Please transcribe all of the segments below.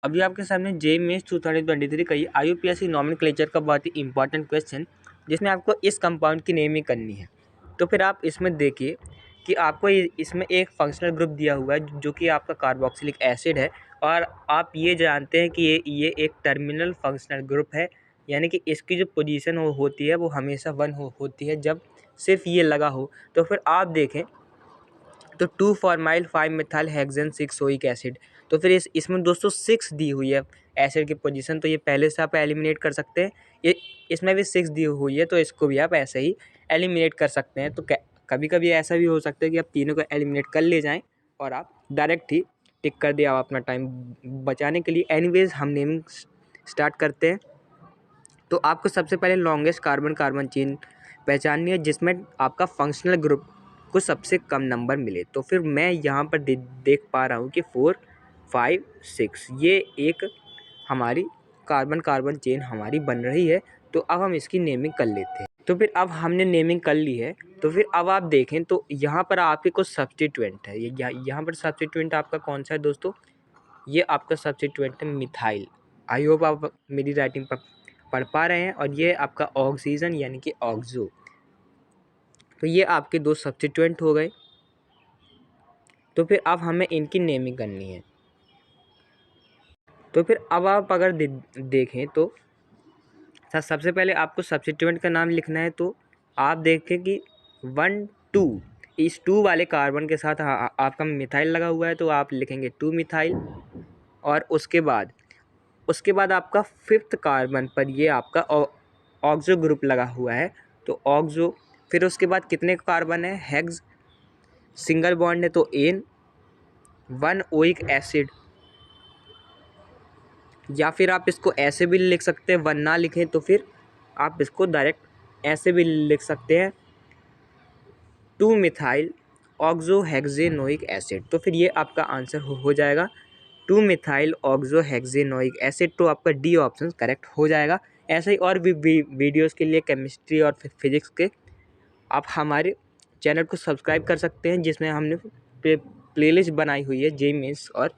अभी आपके सामने जेईई मेंस 2023 का ही IUPAC नॉमेनक्लेचर का बहुत ही इंपॉर्टेंट क्वेश्चन, जिसमें आपको इस कंपाउंड की नेमिंग करनी है। तो फिर आप इसमें देखिए कि आपको इसमें एक फंक्शनल ग्रुप दिया हुआ है जो कि आपका कार्बोक्सिलिक एसिड है, और आप ये जानते हैं कि ये एक टर्मिनल फंक्शनल ग्रुप है, यानी कि इसकी जो पोजीशन होती है वो हमेशा 1 होती है जब सिर्फ ये लगा हो। तो फिर आप देखें तो 2 फॉर्माइल 5 मिथाइल हेक्सेन 6 सोइक एसिड। तो फिर इसमें दोस्तों 6 दी हुई है एसिड की पोजीशन, तो ये पहले से आप एलिमिनेट कर सकते हैं। ये इसमें भी 6 दी हुई है, तो इसको भी आप ऐसे ही एलिमिनेट कर सकते हैं। तो कभी कभी ऐसा भी हो सकता है कि आप तीनों को एलिमिनेट कर ले जाएं और आप डायरेक्ट ही टिक कर दिया आप अपना टाइम बचाने के लिए। एनीवेज हम नेमिंग स्टार्ट करते हैं। तो आपको सबसे पहले लॉन्गेस्ट कार्बन कार्बन चेन पहचाननी है जिसमें आपका फंक्शनल ग्रुप को सबसे कम नंबर मिले। तो फिर मैं यहाँ पर देख पा रहा हूँ कि 4 5 6 ये एक हमारी कार्बन कार्बन चेन हमारी बन रही है। तो अब हम इसकी नेमिंग कर लेते हैं। तो फिर अब हमने नेमिंग कर ली है, तो फिर अब आप देखें तो यहाँ पर आपके कुछ सब्स्टिट्यूएंट है। यहाँ पर सब्स्टिट्यूएंट आपका कौन सा है दोस्तों? ये आपका सब्स्टिट्यूएंट है मिथाइल। आई होप आप मेरी राइटिंग पर पढ़ पा रहे हैं। और ये आपका ऑक्सीजन यानी कि ऑक्सो। तो ये आपके दो सब्स्टिट्यूएंट हो गए। तो फिर अब हमें इनकी नेमिंग करनी है। तो फिर अब आप अगर देखें तो सबसे पहले आपको सब्स्टिट्यूएंट का नाम लिखना है। तो आप देखें कि 1 2 इस 2 वाले कार्बन के साथ आपका मिथाइल लगा हुआ है, तो आप लिखेंगे 2 मिथाइल। और उसके बाद आपका 5th कार्बन पर ये आपका ऑक्सो ग्रुप लगा हुआ है, तो ऑक्सो। फिर उसके बाद कितने कार्बन है? हेक्स सिंगल बॉन्ड है तो एन 1 ओइक एसिड, या फिर आप इसको ऐसे भी लिख सकते हैं, 1 ना लिखें तो फिर आप इसको डायरेक्ट ऐसे भी लिख सकते हैं 2 मिथाइल ऑक्सो हेक्सेनोइक एसिड। तो फिर ये आपका आंसर हो जाएगा 2 मिथाइल ऑक्सो हेक्सेनोइक एसिड। तो आपका डी ऑप्शन करेक्ट हो जाएगा। ऐसे ही और भी वीडियोस के लिए केमिस्ट्री और फिजिक्स के आप हमारे चैनल को सब्सक्राइब कर सकते हैं, जिसमें हमने प्लेलिस्ट बनाई हुई है जेईई मेंस और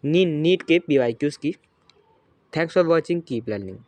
नीट के PYQs की। Thanks for watching, keep learning.